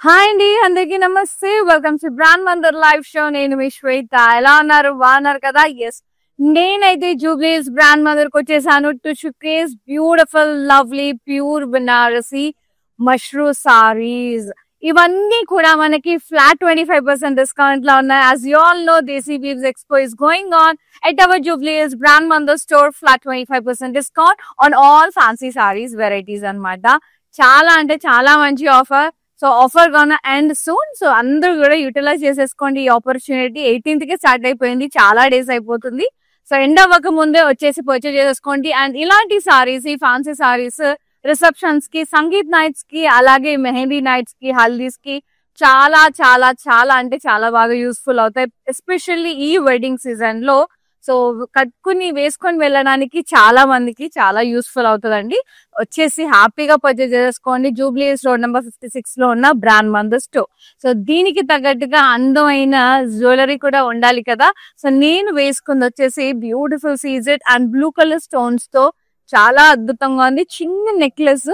Hi అండి, అందరికీ నమస్తే. Welcome to brand Mandir live show. నేను మీ శ్వేత. ఎలా ఉన్నారు? బాగున్నారు కదా? ఎస్, నేనైతే జూబ్లీస్ బ్రాండ్ మందిర్ కి వచ్చేసాను to showcase beautiful lovely pure Banarasi mashru saris. ఇవన్నీ కూడా మనకి ఫ్లాట్ 25% డిస్కౌంట్ లో ఉన్నాయి. As you all know, desi weaves expo is going on at our Jubilee's brand Mandir store. Flat 25% discount on all fancy saris varieties అన్నమాట. చాలా అంటే చాలా మంచి offer. So offer gonna end soon. So అందరూ కూడా యూటిలైజ్ చేసేసుకోండి ఈ ఆపర్చునిటీ. 18th కి స్టార్ట్ అయిపోయింది, చాలా డేస్ అయిపోతుంది. సో ఎండ్ అవ్వక ముందే వచ్చేసి పర్చేజ్ చేసుకోండి. అండ్ ఇలాంటి సారీస్, ఈ ఫ్యాన్సీ సారీస్ రిసెప్షన్స్ కి, సంగీత్ నైట్స్ కి, అలాగే మెహందీ నైట్స్ కి, హల్దీస్ కి చాలా చాలా చాలా అంటే చాలా బాగా యూస్ఫుల్ అవుతాయి. ఎస్పెషల్లీ ఈ వెడ్డింగ్ సీజన్ లో. సో కట్టుకుని వేసుకొని వెళ్ళడానికి చాలా మందికి చాలా యూస్ఫుల్ అవుతుందండి. వచ్చేసి హ్యాపీగా పర్చేజ్ చేసుకోండి. జూబ్లీస్ రోడ్ నెంబర్ 56 లో ఉన్న బ్రాండ్ మందిర్ స్టోర్. సో దీనికి తగ్గట్టుగా అందమైన జ్యువెలరీ కూడా ఉండాలి కదా. సో నేను వేసుకుంది వచ్చేసి beautiful CZ and blue colour stones తో చాలా అద్భుతంగా ఉంది. చిన్న నెక్లెస్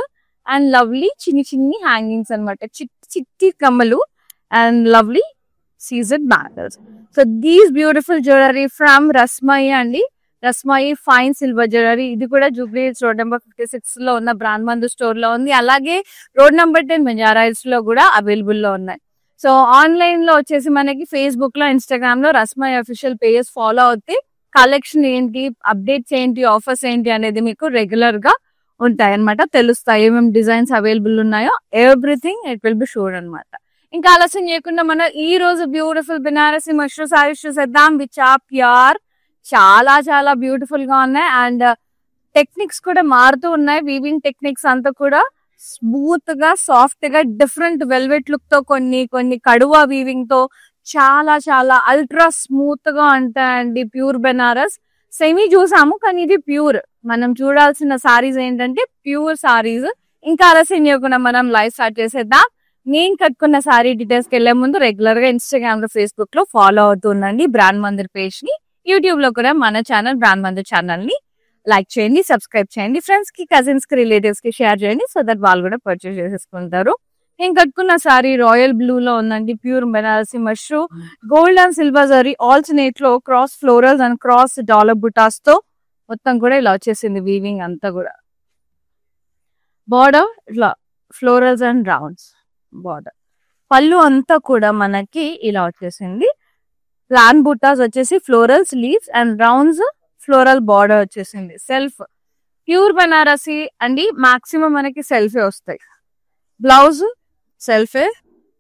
అండ్ లవ్లీ చిన్ని హ్యాంగింగ్స్ అనమాట. చిట్టి కమ్మలు and lovely CZ bangles. So these beautiful jewellery from Rasmayi అండి. Rasmayi fine silver jewellery. ఇది కూడా జూబ్లీస్ రోడ్ నెంబర్ 56 లో ఉన్న బ్రాండ్ మందిర్ స్టోర్ లో ఉంది. అలాగే రోడ్ నెంబర్ 10 బంజారా హిల్స్ లో కూడా అవైలబుల్ లో ఉన్నాయి. సో ఆన్లైన్ లో వచ్చేసి మనకి ఫేస్బుక్ లో, ఇన్స్టాగ్రామ్ లో రస్మయి అఫీషియల్ పేజెస్ ఫాలో అవుతే కలెక్షన్ ఏంటి, అప్డేట్స్ ఏంటి, ఆఫర్స్ ఏంటి అనేది మీకు రెగ్యులర్ గా ఉంటాయి అనమాట. తెలుస్తాయి ఏమేమి డిజైన్స్ అవైలబుల్ ఉన్నాయో. Everything it will be sure అనమాట. ఇంకా ఆలస్యం చేయకుండా మనం ఈ రోజు బ్యూటిఫుల్ బనారసి మష్రూ సారీస్ చూసేద్దాం. విచ్ ఆర్ ప్యూర్, చాలా చాలా బ్యూటిఫుల్ గా ఉన్నాయి. అండ్ టెక్నిక్స్ కూడా మారుతూ ఉన్నాయి. వీవింగ్ టెక్నిక్స్ అంతా కూడా స్మూత్ గా, సాఫ్ట్ గా, డిఫరెంట్ వెల్వెట్ లుక్ తో, కొన్ని కడువా వీవింగ్ తో చాలా చాలా అల్ట్రా స్మూత్ గా ఉంటాయండి. ప్యూర్ బెనారస్ సెమీ చూసాము, కానీ ఇది ప్యూర్. మనం చూడాల్సిన సారీస్ ఏంటంటే ప్యూర్ సారీస్. ఇంకా ఆలస్యం చేయకుండా మనం లైవ్ స్టార్ట్ చేసేద్దాం. నేను కట్టుకున్న సారీ డీటెయిల్స్ కి వెళ్లే ముందు రెగ్యులర్ గా ఇన్స్టాగ్రామ్ లో, ఫేస్బుక్ లో ఫాలో అవుతుండండి బ్రాండ్ మందిర్ పేజ్ ని. యూట్యూబ్ లో కూడా మన ఛానల్ బ్రాండ్ మందిర్ ఛానల్ ని లైక్ చేయండి, సబ్స్క్రైబ్ చేయండి. ఫ్రెండ్స్ కి, కజిన్స్ కి, రిలేటివ్స్ కి షేర్ చేయండి. సో దట్ వాళ్ళు కూడా పర్చేస్ చేసేసుకుంటారు. నేను కట్టుకున్న సారీ రాయల్ బ్లూ లో ఉందండి. Pure Banarasi mashru gold and silver zari alternate లో cross florals and cross dollar butas తో మొత్తం కూడా ఇలా వచ్చేసింది. వీవింగ్ అంతా కూడా బార్డర్ ఇట్లా florals and rounds border. Pallu అంతా కూడా మనకి ఇలా వచ్చేసింది. ప్లాన్ బుటాస్ వచ్చేసి florals, leaves and rounds floral border వచ్చేసింది. సెల్ఫ్ ప్యూర్ బనారసి అండి. మాక్సిమం మనకి సెల్ఫే వస్తాయి. బ్లౌజ్ సెల్ఫే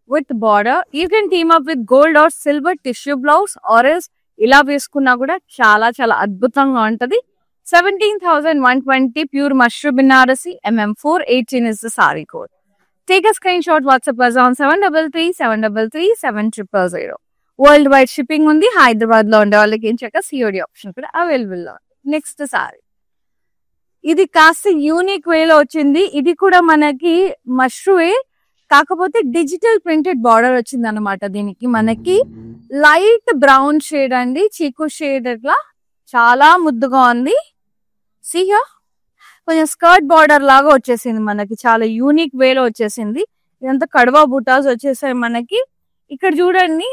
with border. You can team up with gold or silver tissue blouse or else ఇలా వేసుకున్నా కూడా చాలా చాలా అద్భుతంగా ఉంటది. 17,120 pure mashru Banarasi MM4 18 is the saree code. Take a screenshot, WhatsApp us on 733-733-7000. World wide shipping ఉంది. హైదరాబాద్ లో ఉండే వాళ్ళకి ఏం చక్క COD ఆప్షన్ కూడా అవైలబుల్ లో ఉంది. నెక్స్ట్ సారీ, ఇది కాస్త యూనిక్ వేలో వచ్చింది. ఇది కూడా మనకి మష్రూయే, కాకపోతే డిజిటల్ ప్రింటెడ్ బార్డర్ వచ్చింది అనమాట. దీనికి మనకి లైట్ బ్రౌన్ షేడ్ అండి, చీకు షేడ్. ఇట్లా చాలా ముద్దుగా ఉంది. సియా కొంచెం స్కర్ట్ బార్డర్ లాగా వచ్చేసింది మనకి. చాలా యూనిక్ వేలో వచ్చేసింది. ఇదంతా కడవా బుటాస్ వచ్చేసాయి మనకి. ఇక్కడ చూడండి,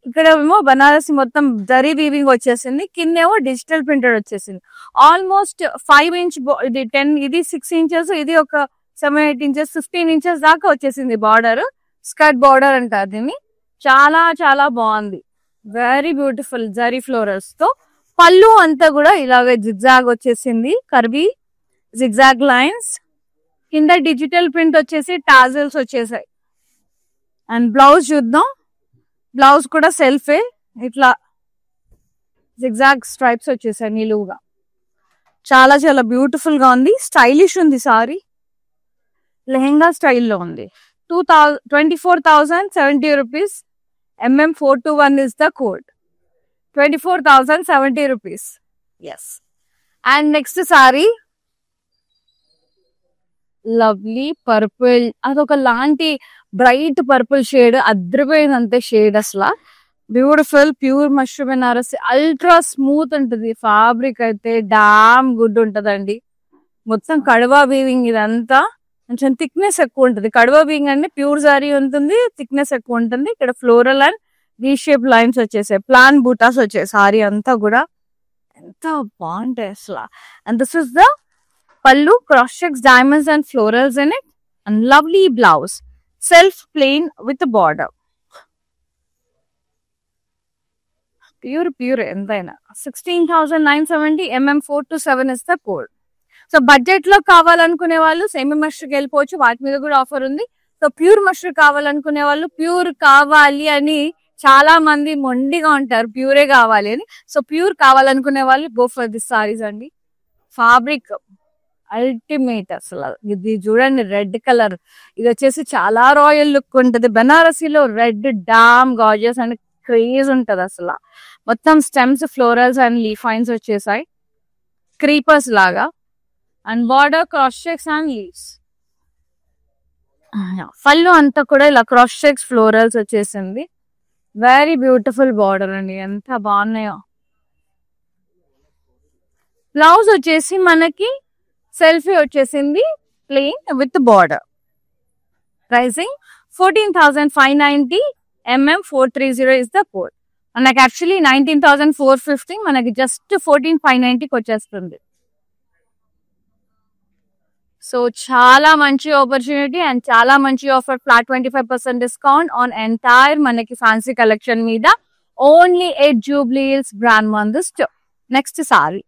ఇక్కడ ఏమో బనారసి మొత్తం జరీ వీవింగ్ వచ్చేసింది. కిందేమో డిజిటల్ ప్రింటెడ్ వచ్చేసింది. ఆల్మోస్ట్ 5 inch, ఇది 10, ఇది 6 inches, ఇది ఒక 7, 8 inches, 15 inches దాకా వచ్చేసింది బార్డర్. స్కర్ట్ బార్డర్ అంటారు దీన్ని. చాలా చాలా బాగుంది. వెరీ బ్యూటిఫుల్ జరీ ఫ్లోరల్స్ తో. పళ్ళు అంతా కూడా ఇలాగే జిగ్జాగ్ వచ్చేసింది. Curvy zigzag lines. కింద డిజిటల్ ప్రింట్ వచ్చేసి టాజల్స్ వచ్చేసాయి. అండ్ బ్లౌజ్ చూద్దాం. బ్లౌజ్ కూడా సెల్ఫే, ఇట్లా జిగ్జాగ్ స్ట్రైప్స్ వచ్చేసాయి నిలువుగా. చాలా చాలా బ్యూటిఫుల్ గా ఉంది. స్టైలిష్ ఉంది సారీ. లెహెంగా స్టైల్లో ఉంది. 24,070 rupees. MM421 is the code. 24,070 rupees. Yes. And next saree, lovely purple. అదొక లాంటి బ్రైట్ పర్పుల్ షేడ్. అద్రిపోయిందంతే షేడ్ అసలు. Beautiful pure mashru Banarasi. Ultra smooth ఉంటుంది. ఫ్యాబ్రిక్ అయితే డామ్ గుడ్ ఉంటదండి. మొత్తం కడవా వీవింగ్ ఇదంతా కొంచెం థిక్నెస్ ఎక్కువ ఉంటుంది. కడవా వీవింగ్ అంటే ప్యూర్ సారీ ఉంటుంది, థిక్నెస్ ఎక్కువ ఉంటుంది. ఇక్కడ floral and V shape lines వచ్చేసాయి, ప్లాన్ బూటాస్ వచ్చాయి. సారీ అంతా కూడా ఎంత బాగుంటాయి అసలు. And this is the pallu, cross checks, diamonds and florals in it, and lovely blouse, self plain with a border. Pure ఎంతైనా 16,970 4 to 7 is the code. So budget లో కావాలనుకునే వాళ్ళు సెమీ మస్టర్కి వెళ్ళిపోవచ్చు, వాటి మీద కూడా ఆఫర్ ఉంది. సో ప్యూర్ మస్టర్ కావాలనుకునే వాళ్ళు, ప్యూర్ కావాలి అని చాలా మంది మొండిగా ఉంటారు, ప్యూరే కావాలి అని. సో ప్యూర్ కావాలనుకునే వాళ్ళు గో ఫర్ దిస్ సారీస్ అండి. ఫ్యాబ్రిక్ అల్టిమేట్ అసలు. ఇది చూడండి, రెడ్ కలర్, ఇది వచ్చేసి చాలా రాయల్ లుక్ ఉంటుంది. బెనారసీలో red damn gorgeous and craze ఉంటది అసలు. మొత్తం స్టెమ్స్, ఫ్లోరల్స్ అండ్ లీఫైన్స్ వచ్చేసాయి, క్రీపర్స్ లాగా. And border cross checks and leaves. పళ్ళు అంతా కూడా ఇలా క్రాస్ చెక్స్ ఫ్లోరల్స్ వచ్చేసింది. వెరీ బ్యూటిఫుల్ బార్డర్ అండి, ఎంత బాగున్నాయో. బ్లౌజ్ వచ్చేసి మనకి సెల్ఫీ వచ్చేసింది, plain with border. Pricing 14,590 430 is the code. మనకి యాక్చువల్లీ 19,450, మనకి జస్ట్ 14,590కి వచ్చేస్తుంది. సో చాలా మంచి ఆపర్చునిటీ అండ్ చాలా మంచి offer. Flat 25% discount on entire మనకి ఫ్యాన్సీ కలెక్షన్ మీద, only at Jubilee hills brand Mandir store. Next sorry,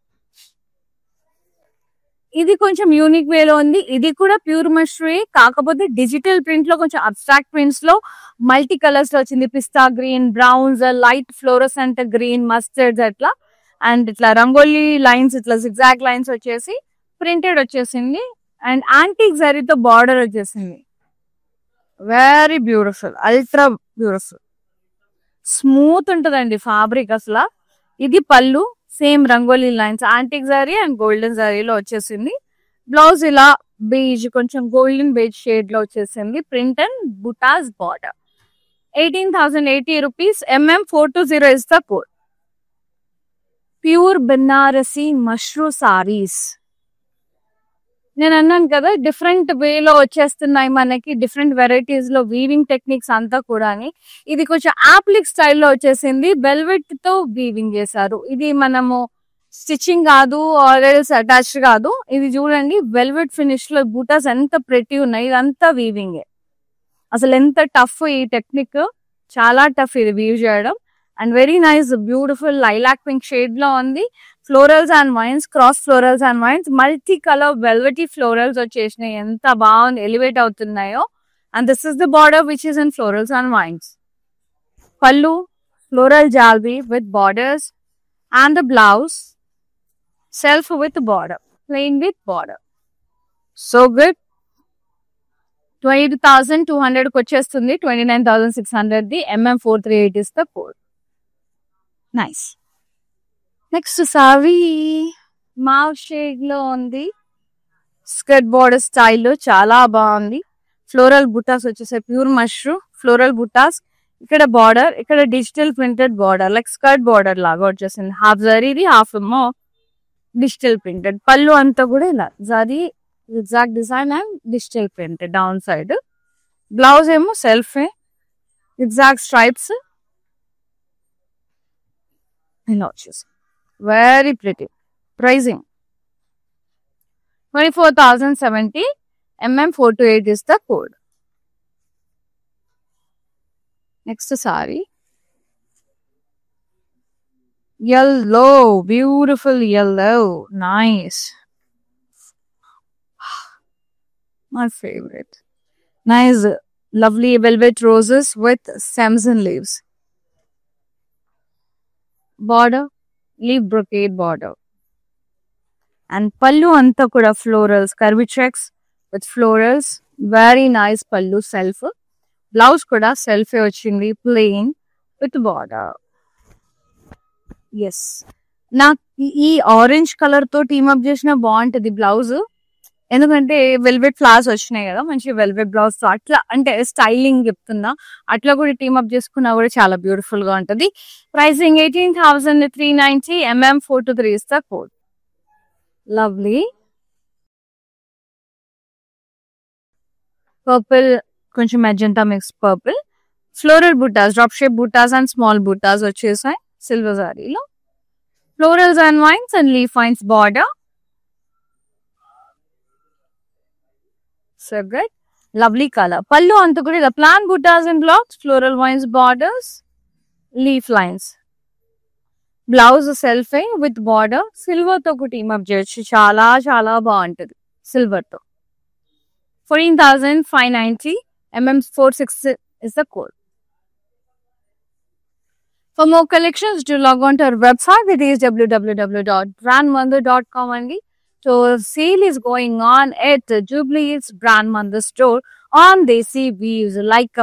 ఇది కొంచెం యూనిక్ వేలో ఉంది. ఇది కూడా ప్యూర్ మస్టరీ, కాకపోతే డిజిటల్ ప్రింట్ లో కొంచెం అబ్స్ట్రాక్ట్ ప్రింట్స్ లో మల్టీ కలర్స్ లో వచ్చింది. పిస్తా green, browns, light fluorescent green, mustard అట్లా. అండ్ ఇట్లా రంగోలీ లైన్స్, ఇట్లా జిగ్జాగ్ లైన్స్ వచ్చేసి ప్రింటెడ్ వచ్చేసింది. అండ్ యాంటిక్ జరీతో బార్డర్ వచ్చేసింది. Very beautiful, ultra beautiful, smooth ఉంటుందండి ఫ్యాబ్రిక్ అసలు. ఇది pallu, same rangoli lines, antique zari and golden జరీలో వచ్చేసింది. బ్లౌజ్ ఇలా బేజ్, కొంచెం గోల్డెన్ బేజ్ షేడ్ లో వచ్చేసింది. Print and butas border. 18,080 rupees 420 is the code. Pure Benarasi mashru saris. నేను అన్నాను కదా, డిఫరెంట్ వేలో వచ్చేస్తున్నాయి మనకి, డిఫరెంట్ వెరైటీస్ లో వీవింగ్ టెక్నిక్స్ అంతా కూడా. ఇది కొంచెం ఆప్లిక్ స్టైల్లో వచ్చేసింది, వెల్వెట్ తో వీవింగ్ చేశారు. ఇది మనము స్టిచ్చింగ్ కాదు, ఆరెల్స్ అటాచ్డ్ కాదు. ఇది చూడండి, వెల్వెట్ ఫినిష్ లో బూటాస్ ఎంత ప్రెటీ ఉన్నాయి. ఇదంతా వీవింగ్. అసలు ఎంత టఫ్ ఈ టెక్నిక్, చాలా టఫ్ ఇది వీవ్ చేయడం. And very nice, beautiful lilac pink shade లో ఉంది. Florals and wines, cross florals and wines, multi colour velvety florals వచ్చేసినాయి. ఎంత బాగుంది, ఎలివేట్ అవుతున్నాయో. And this is the border which is in florals and wines. పళ్ళు floral జాల్బీ with borders and the blouse self with border, plain with border. So good. 22,200కి వచ్చేస్తుంది, 29,600ది. 438 is the code. Nice. Next sorry మావ్ shade లో ఉంది, skirt border స్టైల్లో చాలా బాగుంది. Floral butas వచ్చేసాయి, pure mushroom floral బుటాస్. ఇక్కడ border, ఇక్కడ digital printed border, like skirt border లాగా వచ్చేసింది. హాఫ్ జరీది, హాఫ్ ఏమో డిజిటల్ ప్రింటెడ్. పళ్ళు అంతా కూడా ఇలా zari exact design and digital printed down side. Blouse ఏమో సెల్ఫే, ఎగ్జాక్ట్ స్ట్రైప్స్ ఇలా వచ్చేసి. Very pretty. Pricing 24,070 428 is the code. Next saree, yellow, beautiful yellow, nice, my favorite. Nice, lovely velvet roses with stems and leaves. Border, leaf brocade border. And pallu anta kuda florals, curvy checks with florals. Very nice pallu self. Blouse kuda self ochindi, plain with border. Yes. నా ఈ orange colour తో team up చేసిన బాగుంటది blouse. ఎందుకంటే velvet flowers వచ్చినాయి కదా, మంచి velvet blouse తో అట్లా, అంటే స్టైలింగ్ చెప్తున్నా, అట్లా కూడా టీమ్ అప్ చేసుకున్నా కూడా చాలా బ్యూటిఫుల్ గా ఉంటది. Pricing 18,390 423 is the code. Lovely. Purple, కొంచెం magenta mix purple. Floral butas, drop shape butas and small butas వచ్చేసాయి సిల్వర్ సారీలో. Florals and vines and leaf vines border. So good, lovely colour. Pallu అంతా కూడా ఇలా plain butas and blocks, floral vines borders, leaf lines. Blouse self with border. Silver తో ఒక team up చేయొచ్చు, చాలా చాలా బాగుంటది సిల్వర్ తో. 14,590 mm46 is the code. For more collections, do log on to our website, that is www.brandmandir.com only. So sale is going on at Jubilee's Brand Mandir store on Desi Weaves, like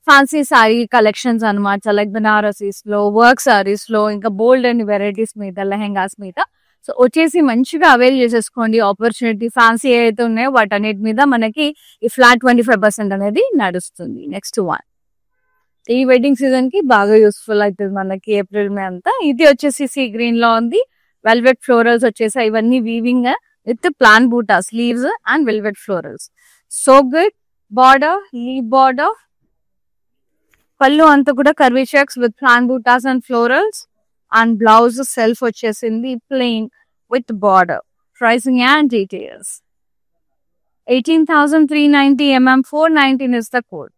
fancy saree collections anamata, like Banarasis lo, work sarees lo, inka bold and varieties meeda, lehengas meeda. So వచ్చేసి మంచిగా avail చేసేసుకోండి opportunity. Fancy ఏదైతే ఉన్నాయో వాటన్నిటి మీద మనకి ఈ flat 25% అనేది నడుస్తుంది. నెక్స్ట్ వన్, ఈ వెడ్డింగ్ సీజన్ కి బాగా యూస్ఫుల్ అవుతుంది మనకి ఏప్రిల్ మే అంతా. ఇది వచ్చేసి సీ గ్రీన్ లో ఉంది. వెల్వెట్ ఫ్లోరల్స్ వచ్చేసి ఇవన్నీ వీవింగ్ విత్ ప్లాన్ బూటా sleeves and velvet florals. So good. Border, leave border. Pallu అంతా కూడా curvy checks with plan buttas and florals. And blouse self వచ్చేసింది plain with border. Pricing and details. 18,390 mm 419 is the code.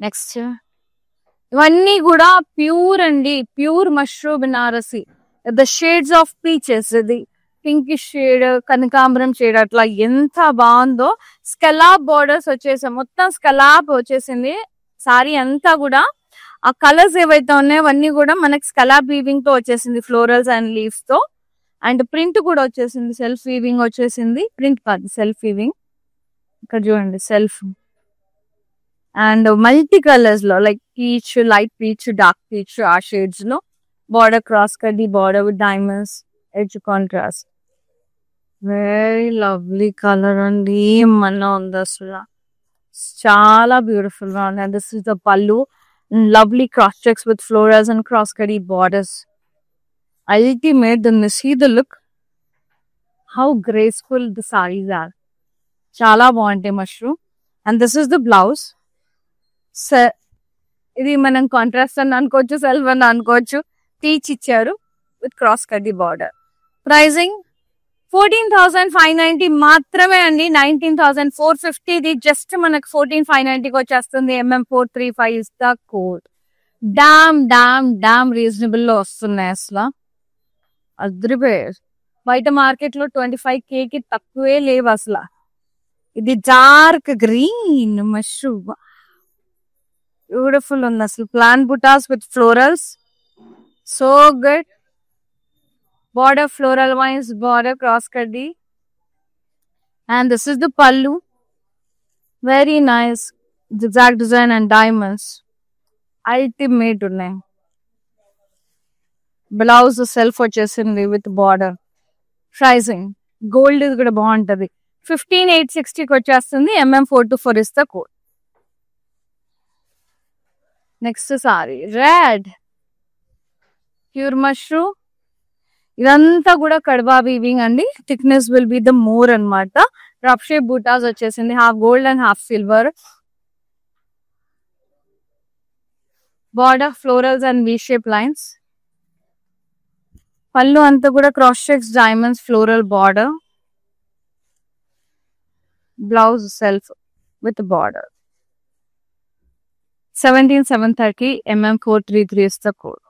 Next, ఇవన్నీ కూడా pure అండి, pure mushroom Banarasi. The shades of peaches, ఇది pinkish shade, కనకాంబరం shade, అట్లా ఎంత బాగుందో. స్కలాప్ బార్డర్స్ వచ్చేసాయి, మొత్తం స్కలాప్ వచ్చేసింది సారీ అంతా కూడా. ఆ కలర్స్ ఏవైతే ఉన్నాయో అవన్నీ కూడా మనకి స్కలాప్ వీవింగ్ తో వచ్చేసింది, ఫ్లోరల్స్ అండ్ లీవ్స్ తో. అండ్ ప్రింట్ కూడా వచ్చేసింది, సెల్ఫ్ వీవింగ్ వచ్చేసింది. ప్రింట్ కాదు, సెల్ఫ్ వీవింగ్. ఇక్కడ చూడండి సెల్ఫ్. అండ్ మల్టీ కలర్స్ లో, like peach, light peach, dark peach, ఆ షేడ్స్ లో. బార్డర్ క్రాస్ కడ్డీ border with diamonds, edge contrast. Very lovely colour అండి, ఏమన్నా ఉంది అసలు, చాలా బ్యూటిఫుల్ గా ఉంది. దిస్ ఇస్ ద పల్లు. Lovely cross checks with florals and cross cutty borders. Ultimate. Then see the look, how graceful the sarees are. Chala baante mushroom. And this is the blouse. So ఇది మనం contrast అని అనుకోవచ్చు, self అని అనుకోవచ్చు. Peach ఇచ్చారు with cross కడ్డీ border. Pricing 14,590 మాత్రమే అండి. 19,450 ఇది జస్ట్ మనకు 14,590 వచ్చేస్తుంది. MM435 is the code. Damn reasonable లో వస్తున్నాయి అసలు, అద్రిపోయారు. బయట మార్కెట్ లో 25K కి తక్కువే లేవు అసలు. ఇది డార్క్ గ్రీన్ మష్రూమ్, బ్యూటిఫుల్ ఉంది అసలు. Plain butas with florals, so good. Border floral vines, border cross cutty, and this is the pallu. Very nice zigzag design and diamonds. Ultimate unnai. Blouse self vachesindi with border. Pricing gold is kuda baaguntadi. 15,860 ki vachestundi. MM424 is the code. Next saree, red pure mushroom. ఇదంతా కూడా కడవా weaving అండి. Thickness will be the more అనమాట. Drop shape buttas వచ్చేసింది, half gold and half silver. Border florals and V shape lines. పళ్ళు అంతా కూడా cross checks, diamonds, floral border. Blouse self with border. 17,730 MM433 is the code.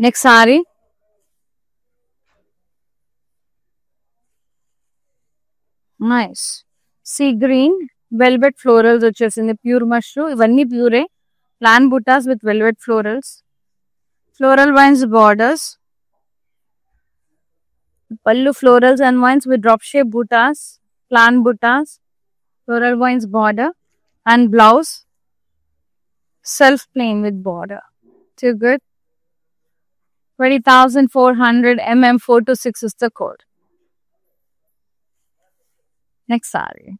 Next saree, nice sea green velvet florals వచ్చేసింది. Pure mushroom, ఇవన్నీ ప్యూరే. Plain butas with velvet florals. Floral vines borders. Pallu florals and vines with drop shape butas, plain butas, floral vines border. And blouse self plain with border. Too good. 20,400 MM426 is the code. Next saree.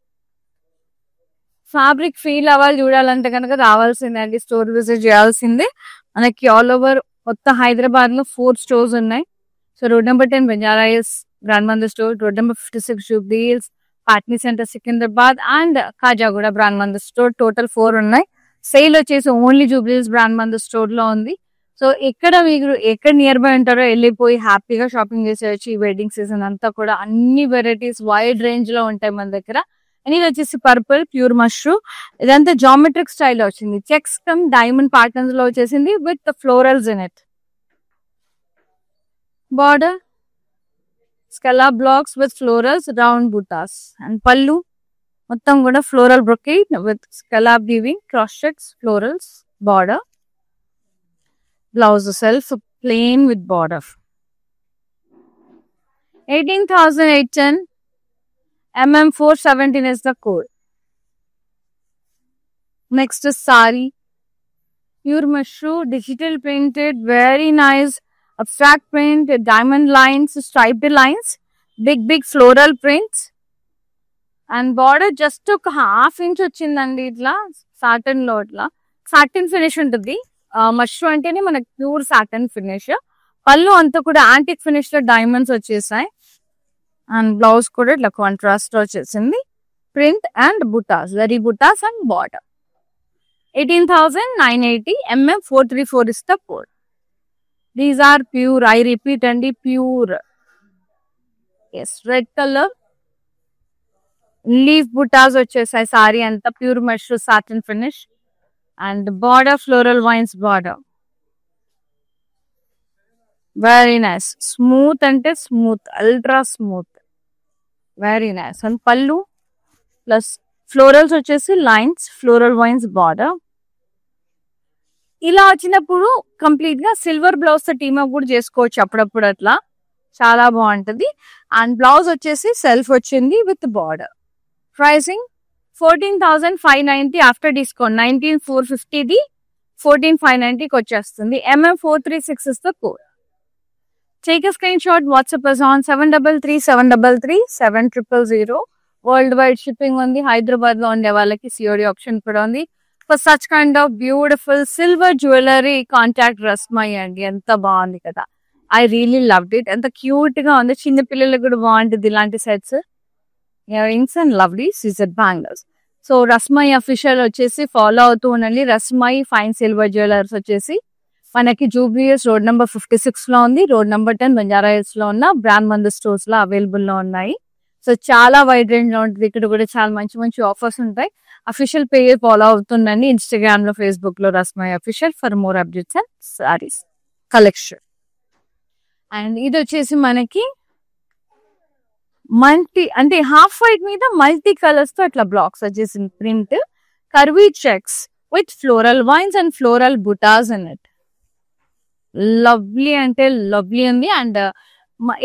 Fabric feel అవ్వాలి చూడాలంటే కనుక రావాల్సిందే అండి, store visit చేయాల్సిందే. మనకి all over మొత్తం హైదరాబాద్ లో 4 stores ఉన్నాయి. So road number 10 Banjara hills, brand Mandir store, road number 56 Jubilee hills, Patny centre Secunderabad and Khajaguda brand Mandir store. Total 4 ఉన్నాయి. సేల్ వచ్చేసి only Jubilee hills brand Mandir store లో ఉంది. సో మీరు ఎక్కడ నియర్ బై ఉంటారో వెళ్ళిపోయి హ్యాపీగా షాపింగ్ చేసేయచ్చు. ఈ వెడ్డింగ్ సీజన్ అంతా కూడా అన్ని వెరైటీస్ వైడ్ రేంజ్ లో ఉంటాయి మన దగ్గర. అండ్ ఇది వచ్చేసి పర్పుల్ ప్యూర్ మష్రూమ్. ఇదంతా జామెట్రిక్ స్టైల్ వచ్చింది. చెక్స్ కమ్ డైమండ్ ప్యాటర్న్స్ లో వచ్చేసింది with florals in it. Border స్కలా blocks with florals, round butas. And pallu మొత్తం కూడా ఫ్లోరల్ బ్రొకేట్ విత్ స్కలా weaving, cross checks, florals, border. Blouse self plain with border. 18,810 mm 417 is the code. Next is sari, pure mushroom, digital printed, very nice abstract print, diamond lines, striped lines, big floral prints, and border just ఒక half inch వచ్చిందండి. ఇట్లా Satan లో ఇట్లా satin finish ఉంటుంది. Mushroom అంటేనే మనకి pure Satan finish. పళ్ళు అంతా కూడా యాంటిక్ ఫినిష్ లో డైమండ్స్ వచ్చేసాయి. అండ్ బ్లౌజ్ కూడా ఇట్లా కాంట్రాస్ట్ వచ్చేసింది. Print and butas, very butas and border. 18,980 mm 434 is the code. These are pure, I repeat అండి, pure. Yes, red colour leaf butas వచ్చేసాయి. సారీ అంతా pure mushroom satin finish. And border floral vines border, very nice, smooth ante smooth, ultra smooth, very nice. And pallu plus florals vachesi lines, floral vines border. ఇలా వచ్చినప్పుడు complete గా silver blouse తో team up కూడా చేసుకోవచ్చు అప్పుడప్పుడు. అట్లా చాలా బాగుంటది. అండ్ బ్లౌజ్ వచ్చేసి సెల్ఫ్ వచ్చింది with border. Pricing 14,590 after discount. 19,450ది 14,590కి వచ్చేస్తుంది. MM436 is the code. Take a screenshot. WhatsApp us on 733-733-7000. World wide shipping ఉంది. హైదరాబాద్ లో ఉండే వాళ్ళకి COD ఆప్షన్ కూడా ఉంది. For such kind of beautiful silver jewellery contact Rasmayi అండి. ఎంత బాగుంది కదా. I really loved it. ఎంత క్యూట్ గా ఉంది. చిన్న పిల్లలకు కూడా బాగుంటుంది ఇలాంటి sets. Earrings and lovely CZ bangles. So Rasmayi official వచ్చేసి ఫాలో అవుతూ ఉండండి. రస్మై ఫైన్ సిల్వర్ జ్యువెలర్స్ వచ్చేసి మనకి జూబ్లీ హిల్స్ రోడ్ నెంబర్ 56 లో ఉంది. రోడ్ నెంబర్ 10 బంజారా హిల్స్ లో ఉన్న బ్రాండ్ మందిర్ స్టోర్స్ లో అవైలబుల్ లో ఉన్నాయి. సో చాలా వైడ్ రేంజ్ లో ఉంటుంది. ఇక్కడ కూడా చాలా మంచి ఆఫర్స్ ఉంటాయి. అఫీషియల్ పేజ్ ఫాలో అవుతుండండి. ఇన్స్టాగ్రామ్ లో, ఫేస్బుక్ లో Rasmayi official for more updates and saris collection. And ఇది వచ్చేసి మనకి మల్టీ అంటే హాఫ్ వైట్ మీద మల్టీ కలర్స్ తో అట్లా బ్లాక్స్ వచ్చేసింది. Print curvy checks with floral vines and floral butas in it. Lovely అంటే లవ్లీ ఉంది. అండ్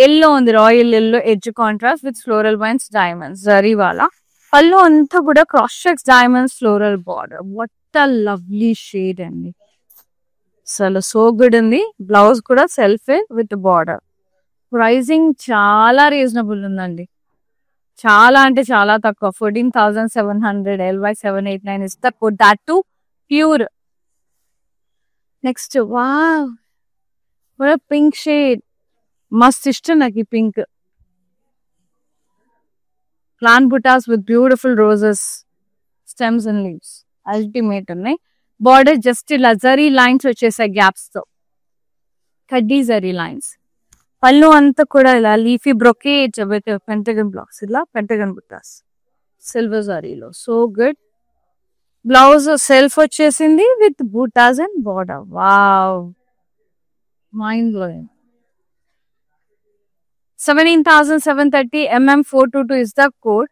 ఎల్లో ఉంది, royal yellow edge contrast with floral vines diamonds zari వాలా. పళ్ళు అంతా కూడా cross checks diamonds floral border. What a lovely shade అండి. అసలు so good ఉంది. Blouse కూడా సెల్ఫ్ విత్ బార్డర్. ప్రైసింగ్ చాలా రీజనబుల్ ఉందండి. చాలా అంటే చాలా తక్కువ. 14,700 LY789 is the code. That too pure. Next wow pink shade. మస్త్ ఇష్టం నాకు ఈ pink. Plant butas with beautiful roses stems and leaves ultimate ఉన్నాయి. బార్డర్ జస్ట్ ఇలా జరీ లైన్స్ వచ్చేసాయి గ్యాప్స్ తో, కడ్డీ జరీ లైన్స్. పళ్ళు అంతా కూడా ఇలా leafy brocade with pentagon blocks, ఇలా పెంటగన్ బుటాస్ సిల్వర్ జరీలో. So good. బ్లౌజ్ సెల్ఫ్ వచ్చేసింది with butas and border. Wow, mind blowing. 17,730 MM422 is the code.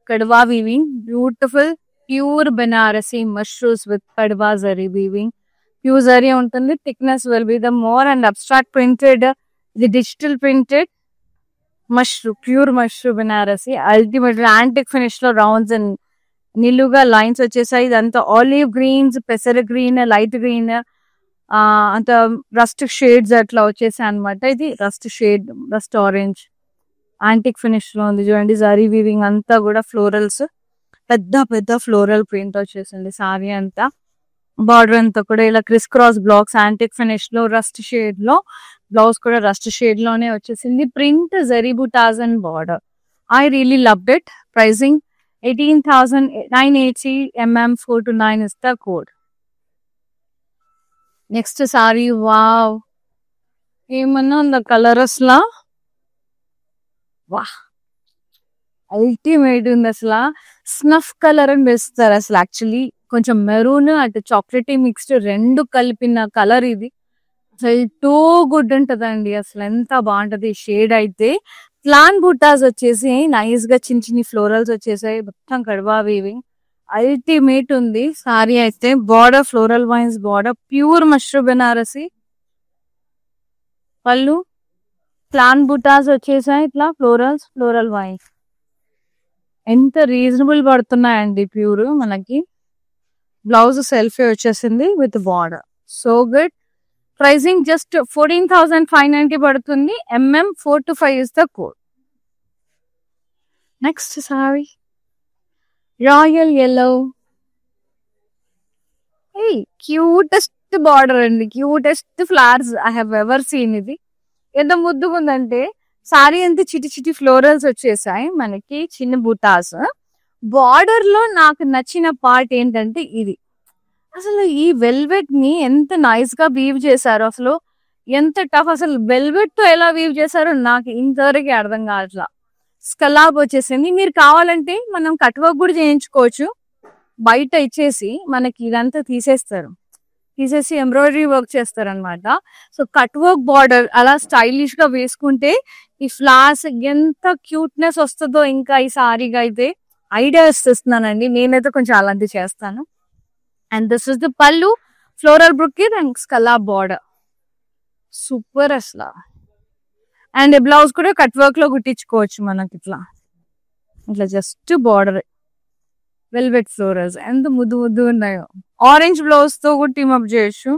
Kadwa weaving, beautiful pure Banarasi mushrooms with kadwa zari weaving. Pure zari untundi. Thickness will be the more and abstract printed, the digital printed mushroom, pure mushroom Banarasi. Ultimately antique finish lo rounds and niluga lines వచ్చేసాయి. ఇదంతా olive Greens, పెసర green, light green, అంత rust shades అట్లా వచ్చేసాయి అనమాట. ఇది rust shade, rust orange antique finish లో ఉంది చూడండి. జరీ వీవింగ్ అంతా కూడా ఫ్లోరల్స్, పెద్ద పెద్ద ఫ్లోరల్ ప్రింట్ వచ్చేసింది సారీ అంతా. బార్డర్ అంతా కూడా ఇలా criss cross blocks antique finish లో రస్ట్ షేడ్ లో బ్లౌజ్ కూడా రస్ట్ షేడ్ లోనే వచ్చేసింది. Print zari butas and border. I really loved it. Pricing 18,980 mm 429 is the code. Next sari. Wow, ఏమన్నా ఉందా కలర్ అసలు? వా, అల్టిమేట్ ఉంది అసలు. స్నఫ్ కలర్ అని వేస్తారు అసలు. యాక్చువల్లీ కొంచెం మెరూన్ అటు చాక్లెటీ మిక్స్డ్ రెండు కలిపిన కలర్ ఇది. అసలు టూ గుడ్ ఉంటదండి. అసలు ఎంత బాగుంటది షేడ్ అయితే. ప్లాన్ బుటాస్ వచ్చేసి నైస్ గా చిన్న చిన్ని ఫ్లోరల్స్ వచ్చేసాయి. మొత్తం కడవా వీవింగ్ అల్టిమేట్ ఉంది సారీ అయితే. Border floral vines border, pure mashru Banarasi. Pallu plain butas వచ్చేసాయి ఇట్లా ఫ్లోరల్స్, ఫ్లోరల్ వైన్స్. ఎంత రీజనబుల్ పడుతున్నాయండి ప్యూర్ మనకి. బ్లౌజ్ సెల్ఫీ వచ్చేసింది with border. So good. Pricing just 14,590 పడుతుంది. mm 425 is the code. Next sari royal yellow. Cutest border అండి, cutest flowers I have ever seen. ఇది ఎంత ముద్దుగా ఉందంటే సారీ అంతా చిటి చిటి ఫ్లోరల్స్ వచ్చేసాయి మనకి, చిన్న బుటాస్. బార్డర్ లో నాకు నచ్చిన పార్ట్ ఏంటంటే ఇది. అసలు ఈ వెల్వెట్ ని ఎంత నైస్ గా వీవ్ చేశారు. అసలు ఎంత టఫ్. అసలు వెల్వెట్ తో ఎలా వీవ్ చేశారో నాకు ఇంతవరకు అర్థం కావట్లా. స్కలాబ్ వచ్చేసింది. మీరు కావాలంటే మనం కట్ వర్క్ కూడా చేయించుకోవచ్చు. బయట ఇచ్చేసి మనకి ఇదంతా తీసేసి ఎంబ్రాయిడరీ వర్క్ చేస్తారు అనమాట. సో కట్ వర్క్ బార్డర్ అలా స్టైలిష్ గా వేసుకుంటే ఈ ఫ్లవర్స్ ఎంత క్యూట్నెస్ వస్తుందో ఇంకా ఈ సారీగా అయితే ఐడియా ఇస్తున్నానండి. నేనైతే కొంచెం అలాంటి చేస్తాను. And this is the pallu, floral brocade and స్కలా బార్డర్. సూపర్ అసలు. అండ్ బ్లౌజ్ కూడా కట్ వర్క్ లో కుట్టించుకోవచ్చు మనకి. ఇట్లా జస్ట్ బార్డర్ వెల్వెట్ ఫ్లోరల్స్ ఎంత ముద్దు ముద్దు ఉన్నాయో. ఆరెంజ్ బ్లౌజ్ తో కూడా టీమప్ చేయొచ్చు.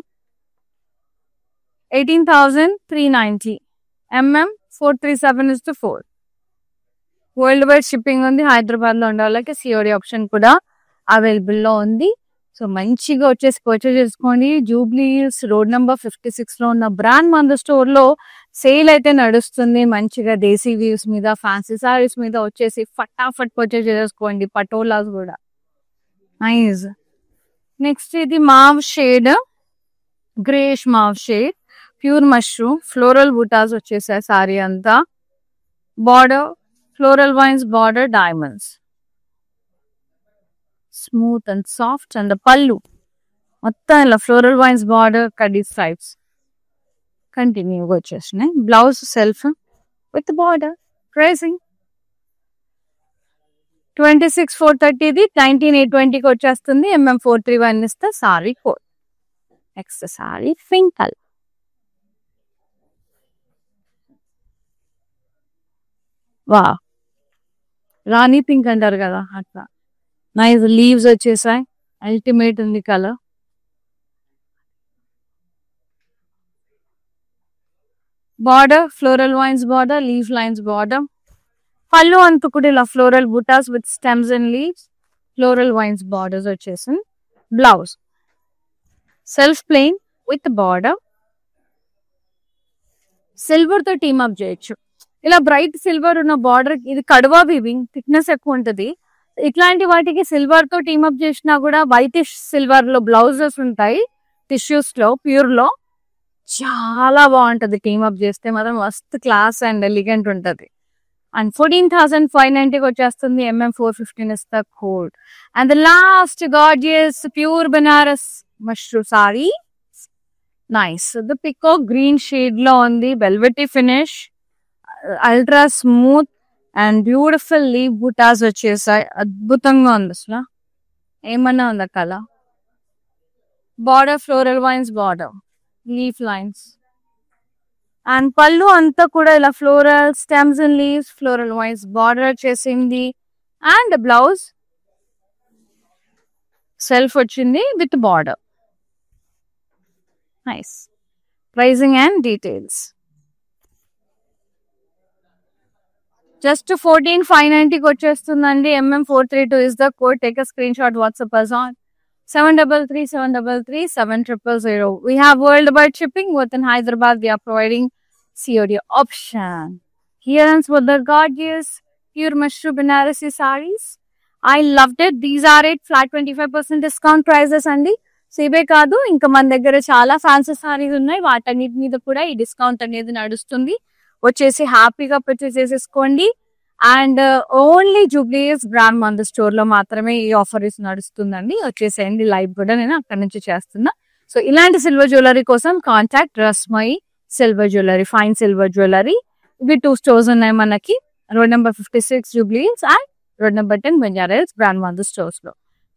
18,390 mm 437 is the 4. World wide shipping ఉంది. హైదరాబాద్ లో ఉండే వాళ్ళకి సిఓడి ఆప్షన్ కూడా అవైలబుల్ లో ఉంది. సో మంచిగా వచ్చేసి పర్చేజ్ చేసుకోండి. జూబ్లీ హిల్స్ రోడ్ నెంబర్ 56 లో ఉన్న బ్రాండ్ మందర్ స్టోర్ లో సేల్ అయితే నడుస్తుంది. మంచిగా దేశీ వ్యూస్ మీద, ఫ్యాన్సీ సారీస్ మీద వచ్చేసి ఫటాఫట్ పర్చేజ్ చేసుకోండి. పటోలాస్ కూడా నైస్. నెక్స్ట్ ఇది mauve shade, greyish mauve shade, pure mushroom, floral butas వచ్చేసాయి సారీ అంతా. Border floral vines border, diamonds, smooth and soft. And pallu మొత్తం ఇలా ఫ్లోరల్ వైన్స్ బార్డర్, కడ్డీ స్ట్రైప్స్ కంటిన్యూగా వచ్చేసినాయి. Blouse self with border. Pricing 26,430 ఇది 19,820కి వచ్చేస్తుంది. mm 431 ఇస్తే sari code. Next sari pink colour. వా, రాణి పింక్ అంటారు కదా అట్లా. నైస్ లీవ్స్ వచ్చేసాయి. అల్టిమేట్ ఉంది colour. Border floral vines border, leave lines border. Pallu అంతా కూడా ఇలా floral butas with stems and leaves, floral vines borders వచ్చేసింది. Blouse self plain with border. Silver తో టీమ్ అప్ చేయొచ్చు. ఇలా బ్రైట్ సిల్వర్ ఉన్న బార్డర్, ఇది కడవా వీవింగ్, థిక్నెస్ ఎక్కువ ఉంటది. ఇట్లాంటి వాటికి సిల్వర్ తో టీమ్ అప్ చేసినా కూడా వైట్ సిల్వర్ లో బ్లౌజెస్ ఉంటాయి టిష్యూస్ లో, ప్యూర్ లో. చాలా బాగుంటది టీమ్ అప్ చేస్తే మాత్రం. మస్త్ క్లాస్ అండ్ ఎలిగెంట్ ఉంటది. అండ్ 14,590కి వచ్చేస్తుంది. mm 415 is the code. And the last gorgeous pure Banaras mushroom saree. Nice. So the peacock green shade lo undi, velvety finish, ultra smooth and beautiful leaf buttas vachesai. Adbhutanga undi asla. Emanna unda kala. Border floral vines border, leaf lines. And pallu అంతా కూడా ఇలా floral stems and leaves, floral vines border వచ్చేసింది. And blouse self వచ్చింది with border. Nice. Pricing and details just 14,590కి వచ్చేస్తుందండి. mm 432 is the code. Take a screenshot, WhatsApp us on 733 733 7000. We have worldwide shipping within Hyderabad. We are providing COD option. Clearance with the gorgeous pure mushroom Banarasi sarees. I loved it. These are it flat 25% discount prices అండి. ఇవే కాదు ఇంకా మన దగ్గర చాలా fancy saris ఉన్నాయి. వాటన్నిటి మీద కూడా ఈ డిస్కౌంట్ అనేది నడుస్తుంది. వచ్చేసి హ్యాపీగా పర్చేస్ చేసేసుకోండి. అండ్ ఓన్లీ జూబ్లీస్ బ్రాండ్ మందు స్టోర్ లో మాత్రమే ఈ ఆఫర్ నడుస్తుందండి. వచ్చేసేయండి, లైవ్ కూడా నేను అక్కడ నుంచి చేస్తున్నా. సో ఇలాంటి సిల్వర్ జ్యువెలరీ కోసం contact Rasmayi silver jewellery, fine silver jewellery. ఇవి 2 స్టోర్స్ ఉన్నాయి మనకి, road number 56 Jubilee's and road number 10 Banjara Hills brand మందు స్టోర్స్ లో.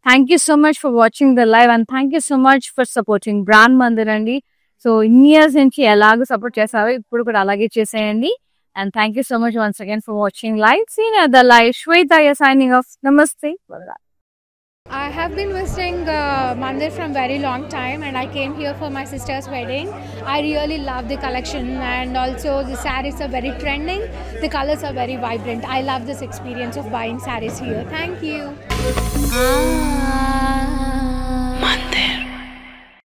Thank you so much for watching the live and thank you so much for supporting brand Mandir అండి. So ఇన్ని years నుంచి ఎలాగో support చేస్తారో ఇప్పుడు కూడా అలాగే చేసేయండి. And thank you so much once again for watching live. See you at the live. Shweta, you're signing off. Namaste. I have been visiting Mandir from very long time, and I came here for my sister's wedding. I really love the collection, and also the sarees are very trending. The colors are very vibrant. I love this experience of buying sarees here. Thank you.